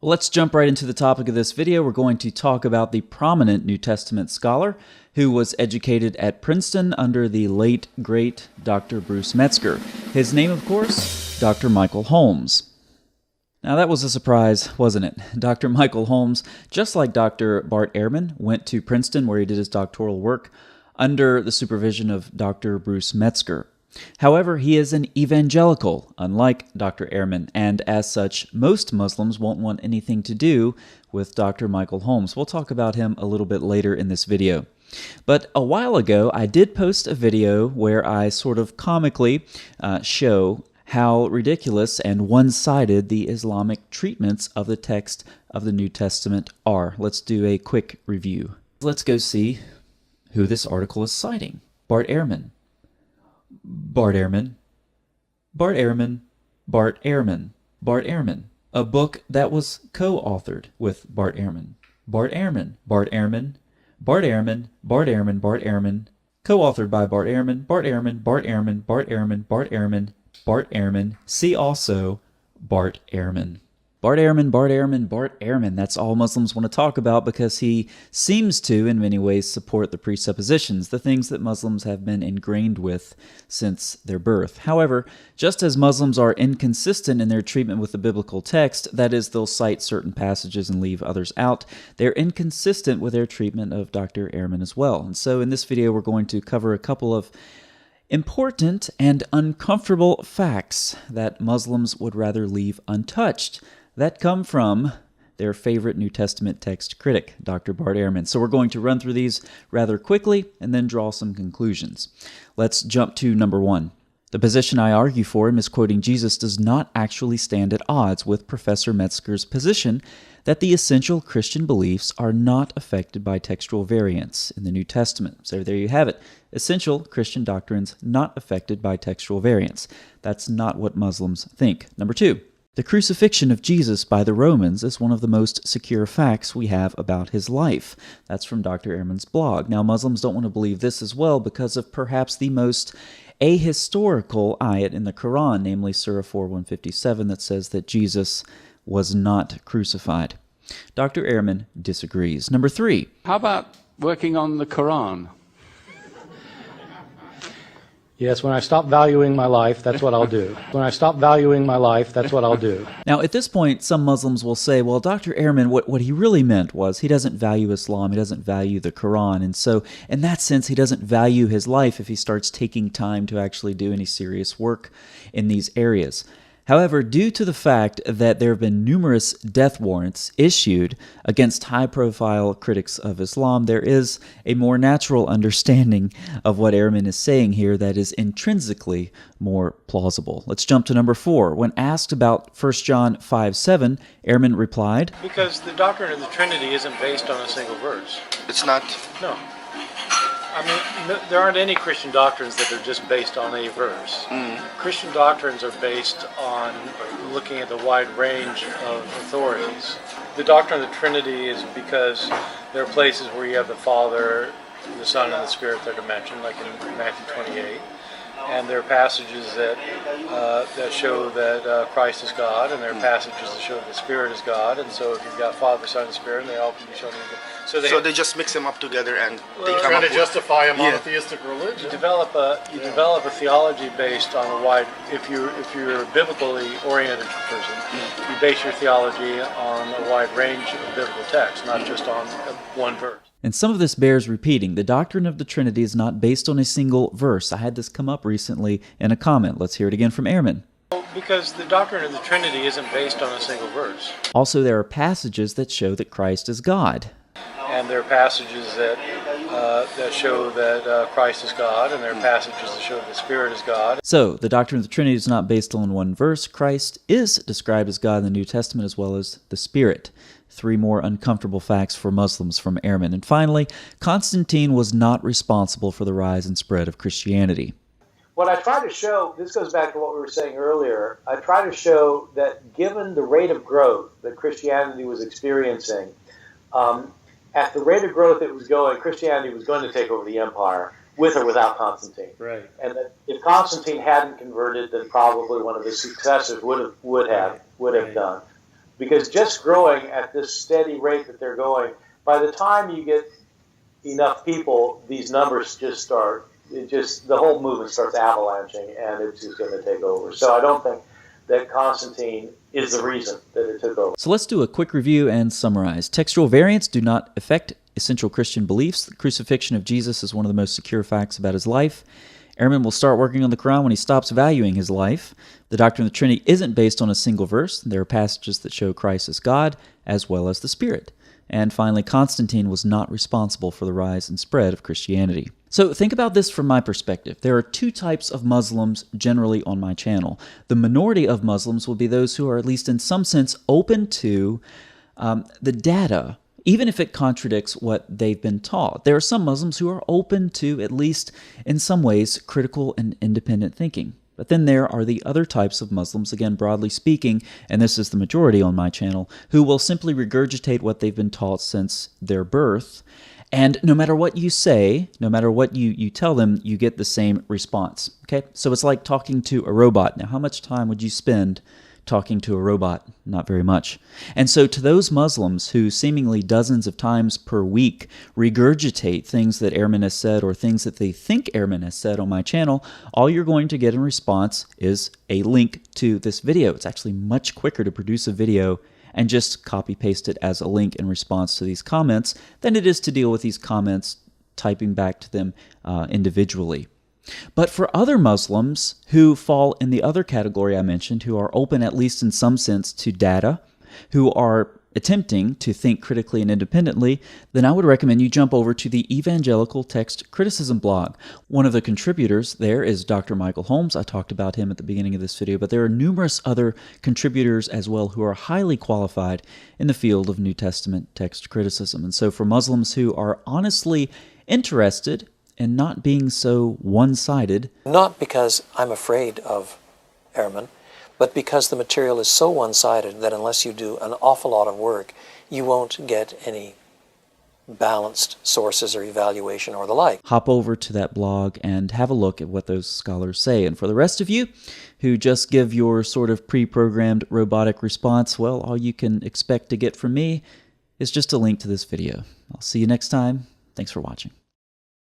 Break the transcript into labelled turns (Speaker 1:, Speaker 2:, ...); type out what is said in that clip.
Speaker 1: Well, let's jump right into the topic of this video. We're going to talk about the prominent New Testament scholar who was educated at Princeton under the late, great Dr. Bruce Metzger. His name, of course, Dr. Michael Holmes. Now, that was a surprise, wasn't it? Dr. Michael Holmes, just like Dr. Bart Ehrman, went to Princeton where he did his doctoral work under the supervision of Dr. Bruce Metzger. However, he is an evangelical, unlike Dr. Ehrman, and as such, most Muslims won't want anything to do with Dr. Michael Holmes. We'll talk about him a little bit later in this video. But a while ago, I did post a video where I sort of comically show how ridiculous and one-sided the Islamic treatments of the text of the New Testament are. Let's do a quick review. Let's go see who this article is citing. Bart Ehrman. Bart Ehrman. Bart Ehrman. Bart Ehrman. Bart Ehrman. A book that was co-authored with Bart Ehrman. Bart Ehrman. Bart Ehrman. Bart Ehrman. Bart Ehrman. Bart Ehrman. Co-authored by Bart Ehrman. Bart Ehrman. Bart Ehrman. Bart Ehrman. Bart Ehrman. Bart Ehrman. See also Bart Ehrman. Bart Ehrman, Bart Ehrman, Bart Ehrman. That's all Muslims want to talk about because he seems to, in many ways, support the presuppositions, the things that Muslims have been ingrained with since their birth. However, just as Muslims are inconsistent in their treatment with the biblical text, that is, they'll cite certain passages and leave others out, they're inconsistent with their treatment of Dr. Ehrman as well. And so in this video, we're going to cover a couple of important and uncomfortable facts that Muslims would rather leave untouched that come from their favorite New Testament text critic, Dr. Bart Ehrman. So we're going to run through these rather quickly and then draw some conclusions. Let's jump to number one. The position I argue for in misquoting Jesus does not actually stand at odds with Professor Metzger's position that the essential Christian beliefs are not affected by textual variants in the New Testament. So there you have it. Essential Christian doctrines not affected by textual variants. That's not what Muslims think. Number two. The crucifixion of Jesus by the Romans is one of the most secure facts we have about his life. That's from Dr. Ehrman's blog. Now, Muslims don't want to believe this as well because of perhaps the most ahistorical ayat in the Quran, namely Surah 4:157, that says that Jesus was not crucified. Dr. Ehrman disagrees. Number three.
Speaker 2: How about working on the Quran?
Speaker 3: Yes, when I stop valuing my life, that's what I'll do. When I stop valuing my life, that's what I'll do.
Speaker 1: Now, at this point, some Muslims will say, well, Dr. Ehrman, what he really meant was he doesn't value Islam, he doesn't value the Quran, and so in that sense, he doesn't value his life if he starts taking time to actually do any serious work in these areas. However, due to the fact that there have been numerous death warrants issued against high-profile critics of Islam, there is a more natural understanding of what Ehrman is saying here that is intrinsically more plausible. Let's jump to number four. When asked about 1 John 5:7, Ehrman replied,
Speaker 4: Because the doctrine of the Trinity isn't based on a single verse.
Speaker 5: It's not.
Speaker 4: No. I mean, there aren't any Christian doctrines that are just based on a verse. Christian doctrines are based on looking at the wide range of authorities. The doctrine of the Trinity is because there are places where you have the Father, the Son, and the Spirit that are mentioned, like in Matthew 28. And there are passages that show that Christ is God, and there are passages that show that the Spirit is God. And so if you've got Father, Son, and Spirit, they all can be shown.
Speaker 5: So they just mix them up together and they come
Speaker 4: trying
Speaker 5: up
Speaker 4: to
Speaker 5: with,
Speaker 4: justify a monotheistic religion. You develop a theology based on a wide. If you're a biblically oriented person, you base your theology on a wide range of biblical texts, not just on one verse.
Speaker 1: and some of this bears repeating. The doctrine of the Trinity is not based on a single verse. I had this come up recently in a comment. Let's hear it again from Ehrman.
Speaker 4: Because the doctrine of the Trinity isn't based on a single verse.
Speaker 1: Also, there are passages that show that Christ is God.
Speaker 4: And there are passages that show that Christ is God, and there are passages that show that the Spirit is God.
Speaker 1: So, the doctrine of the Trinity is not based on one verse. Christ is described as God in the New Testament as well as the Spirit. 3 more uncomfortable facts for Muslims from Ehrman. And finally, Constantine was not responsible for the rise and spread of Christianity.
Speaker 6: What I try to show, this goes back to what we were saying earlier, I try to show that given the rate of growth that Christianity was experiencing, at the rate of growth it was going, Christianity was going to take over the empire, with or without Constantine.
Speaker 4: Right.
Speaker 6: And that if Constantine hadn't converted, then probably one of his successors would have done. Because just growing at this steady rate that they're going, by the time you get enough people, these numbers just start, the whole movement starts avalanching, and it's just going to take over. So I don't think that Constantine is the reason that it took over.
Speaker 1: So let's do a quick review and summarize. Textual variants do not affect essential Christian beliefs. The crucifixion of Jesus is one of the most secure facts about his life. Ehrman will start working on the Quran when he stops valuing his life. The doctrine of the Trinity isn't based on a single verse. There are passages that show Christ as God, as well as the Spirit. And finally, Constantine was not responsible for the rise and spread of Christianity. So think about this from my perspective. There are two types of Muslims generally on my channel. The minority of Muslims will be those who are at least in some sense open to the data, even if it contradicts what they've been taught. There are some Muslims who are open to, at least in some ways, critical and independent thinking. But then there are the other types of Muslims, again, broadly speaking, and this is the majority on my channel, who will simply regurgitate what they've been taught since their birth. And no matter what you say, no matter what you tell them, you get the same response. Okay? So it's like talking to a robot. Now, how much time would you spend talking to a robot? Not very much. And so to those Muslims who seemingly dozens of times per week regurgitate things that Ehrman has said or things that they think Ehrman has said on my channel, all you're going to get in response is a link to this video. It's actually much quicker to produce a video and just copy paste it as a link in response to these comments than it is to deal with these comments typing back to them individually. But for other Muslims who fall in the other category I mentioned, who are open at least in some sense to data, who are attempting to think critically and independently, then I would recommend you jump over to the Evangelical Text Criticism blog. One of the contributors there is Dr. Michael Holmes. I talked about him at the beginning of this video, but there are numerous other contributors as well who are highly qualified in the field of New Testament text criticism. And so for Muslims who are honestly interested and not being so one-sided.
Speaker 7: Not because I'm afraid of Ehrman, but because the material is so one-sided that unless you do an awful lot of work, you won't get any balanced sources or evaluation or the like.
Speaker 1: Hop over to that blog and have a look at what those scholars say. And for the rest of you who just give your sort of pre-programmed robotic response, well, all you can expect to get from me is just a link to this video. I'll see you next time. Thanks for watching.